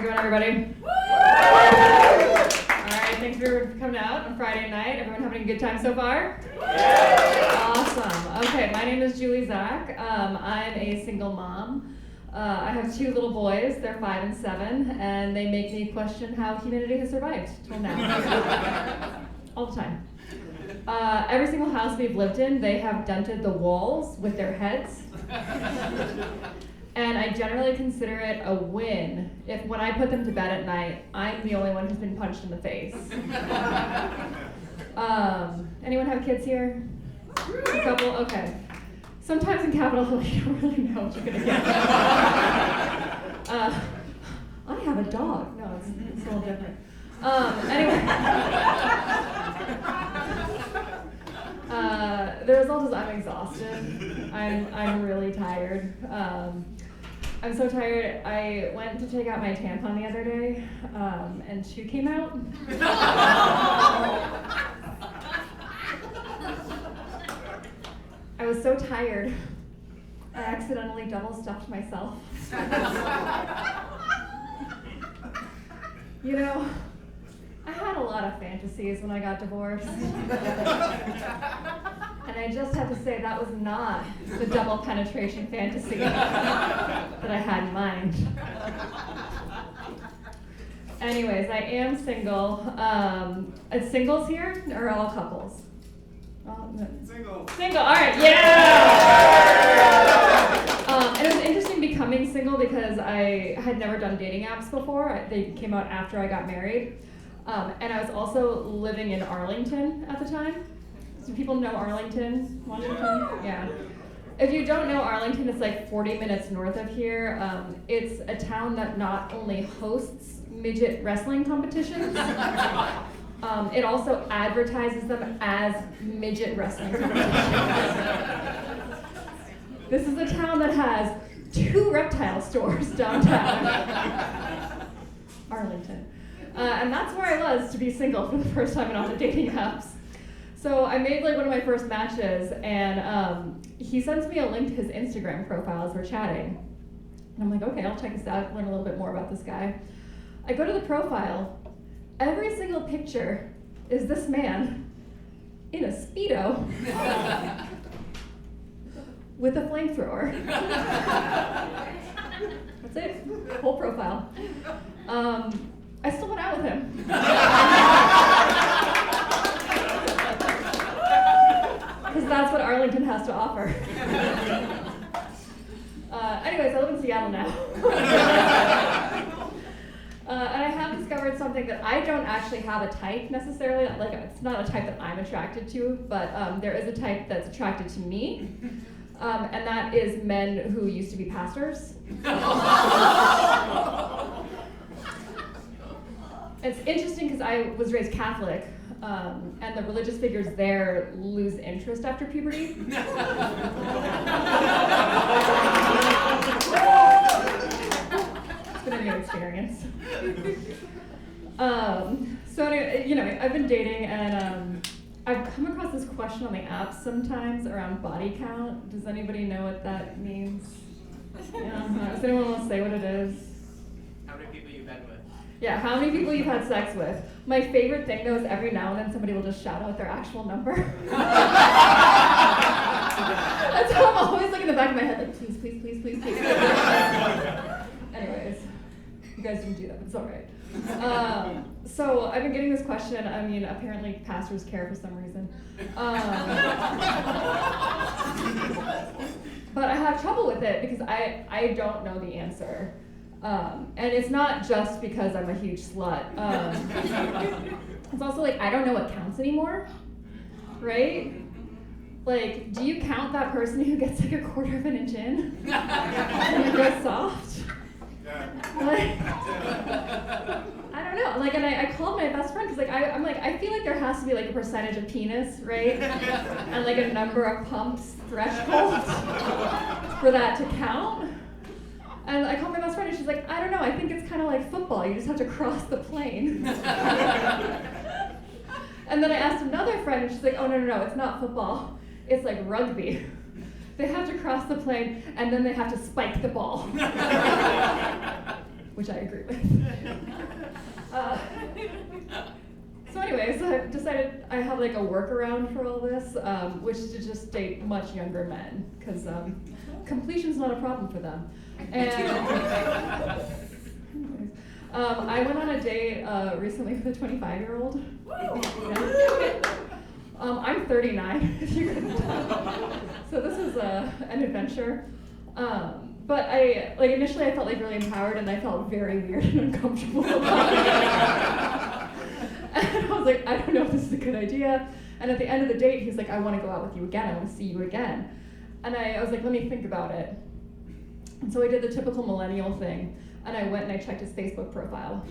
going, everybody? All right, thanks for coming out on Friday night. Everyone having a good time so far? Awesome. Okay, my name is Julie Zack. I'm a single mom. I have two little boys. They're 5 and 7, and they make me question how humanity has survived till now. All the time. Every single house we've lived in, they have dented the walls with their heads. And I generally consider it a win if when I put them to bed at night, I'm the only one who's been punched in the face. Anyone have kids here? A couple? Okay. Sometimes in Capitol Hill, you don't really know what you're going to get. I have a dog. No, it's a little different. Anyway. The result is I'm exhausted. I'm really tired. I'm so tired. I went to take out my tampon the other day, and 2 came out. I was so tired, I accidentally double stuffed myself. You know, I had a lot of fantasies when I got divorced. And I just have to say that was not the double penetration fantasy that I had in mind. Anyways, I am single. Is singles here or all couples? No. Single, all right, yeah! And it was interesting becoming single because I had never done dating apps before. They came out after I got married. And I was also living in Arlington at the time. Do people know Arlington, Washington? Yeah. If you don't know Arlington, it's like 40 minutes north of here. It's a town that not only hosts midget wrestling competitions, it also advertises them as midget wrestling competitions. This is a town that has 2 reptile stores downtown. Arlington. And that's where I was to be single for the first time in all the dating apps. So I made like one of my first matches, and he sends me a link to his Instagram profile as we're chatting. And I'm like, okay, I'll check this out, learn a little bit more about this guy. I go to the profile. Every single picture is this man in a Speedo with a flamethrower. That's it, whole profile. I still went out with him. Because that's what Arlington has to offer. Anyways, I live in Seattle now. And I have discovered something that I don't actually have a type necessarily. Like, it's not a type that I'm attracted to, but there is a type that's attracted to me. And that is men who used to be pastors. It's interesting because I was raised Catholic, and the religious figures there lose interest after puberty. It's been a new experience. So anyway, you know, I've been dating, and I've come across this question on the app sometimes around body count. Does anybody know what that means? Yeah, does anyone want to say what it is? How many people you've been with? Yeah, how many people you've had sex with. My favorite thing though is every now and then somebody will just shout out their actual number. That's how I'm always like in the back of my head, like, please, please, please, please, please. Anyways, you guys didn't do that, but it's all right. So I've been getting this question. I mean, apparently pastors care for some reason. But I have trouble with it because I don't know the answer. And it's not just because I'm a huge slut. It's also like, I don't know what counts anymore, right? Like, do you count that person who gets like a 1/4 inch in? And it goes soft? Like, I don't know. Like, and I called my best friend because like I'm like, I feel like there has to be like a percentage of penis, right? And like a number of pumps threshold for that to count. And I called my best friend and she's like, I don't know, I think it's kind of like football. You just have to cross the plane. And then I asked another friend and she's like, oh, no, it's not football. It's like rugby. They have to cross the plane and then they have to spike the ball. which I agree with. So anyways, I decided I have like a workaround for all this, which is to just date much younger men, because completion's not a problem for them. And I went on a date recently with a 25-year-old. I'm 39, if you couldn't tell. So this was an adventure. But initially I felt like really empowered, and I felt very weird and uncomfortable about it. And I was like, I don't know if this is a good idea. And at the end of the date, he's like, I want to go out with you again. I want to see you again. And I was like, let me think about it. And so I did the typical millennial thing, and I went and I checked his Facebook profile.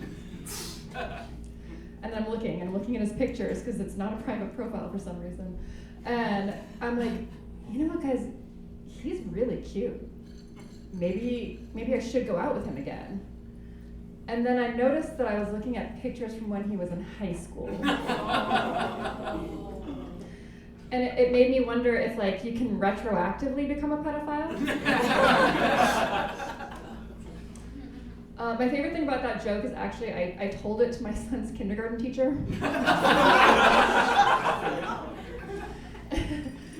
And I'm looking at his pictures, because it's not a private profile for some reason. And I'm like, you know what, guys, he's really cute. Maybe I should go out with him again. And then I noticed that I was looking at pictures from when he was in high school. And it made me wonder if you can retroactively become a pedophile. My favorite thing about that joke is actually I told it to my son's kindergarten teacher.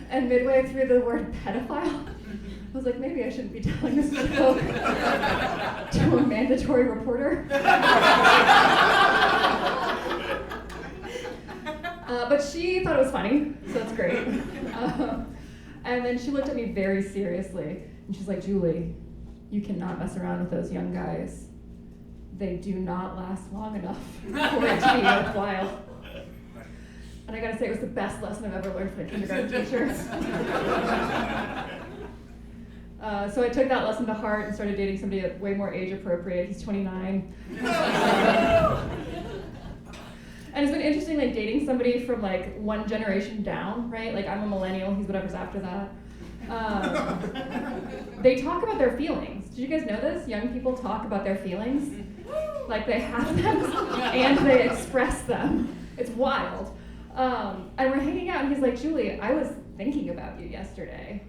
And midway through the word pedophile, I was like, maybe I shouldn't be telling this joke to a mandatory reporter. But she thought it was funny, so that's great. And then she looked at me very seriously, and she's like, Julie, you cannot mess around with those young guys. They do not last long enough for it to be worthwhile. And I gotta say, it was the best lesson I've ever learned from a kindergarten teacher. So I took that lesson to heart and started dating somebody way more age appropriate. He's 29. And it's been interesting, dating somebody from one generation down, right? I'm a millennial, he's whatever's after that. They talk about their feelings. Did you guys know this? Young people talk about their feelings. They have them and they express them. It's wild. And we're hanging out, and he's like, Julie, I was thinking about you yesterday.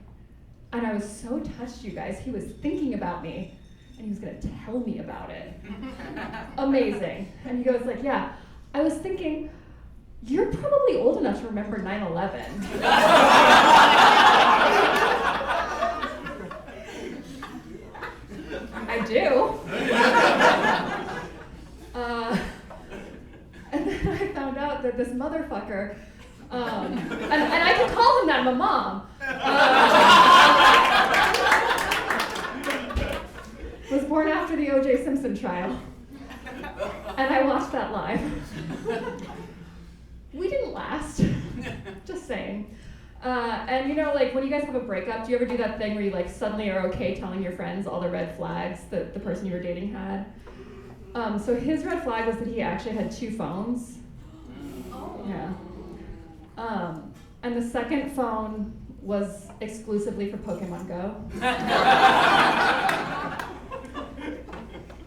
And I was so touched, you guys. He was thinking about me, and he was gonna tell me about it. Amazing. And he goes yeah, I was thinking, you're probably old enough to remember 9/11. I do. And then I found out that this motherfucker, and I can call him that, I'm a mom, was born after the O.J. Simpson trial. And I watched that live. We didn't last, just saying. And when you guys have a breakup, do you ever do that thing where you suddenly are okay telling your friends all the red flags that the person you were dating had? So his red flag was that he actually had 2 phones. Yeah. And the second phone was exclusively for Pokemon Go.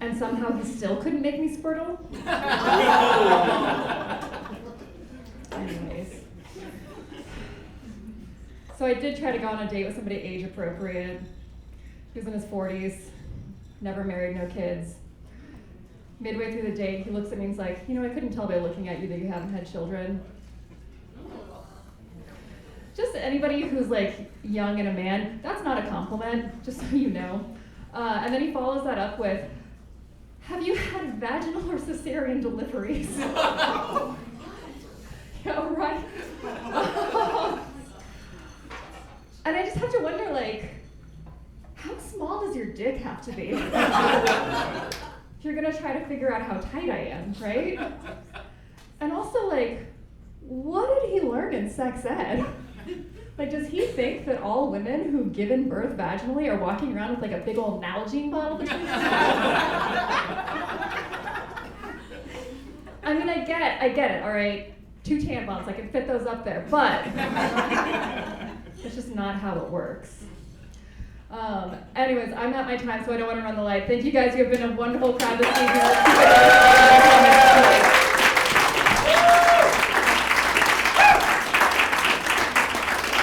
And somehow he still couldn't make me Squirtle. Anyways. So I did try to go on a date with somebody age appropriate. He was in his 40s, never married, no kids. Midway through the date, he looks at me and he's like, I couldn't tell by looking at you that you haven't had children. Just anybody who's young and a man, that's not a compliment, just so you know. And then he follows that up with, have you had vaginal or cesarean deliveries? Yeah, right. And I just have to wonder, how small does your dick have to be? If you're gonna try to figure out how tight I am, right? And also, what did he learn in sex ed? Does he think that all women who've given birth vaginally are walking around with a big old Nalgene bottle between them? I mean, I get it, all right? 2 tampons, I can fit those up there, but it's just not how it works. Anyways, I'm at my time, so I don't want to run the light. Thank you guys, you have been a wonderful crowd this evening.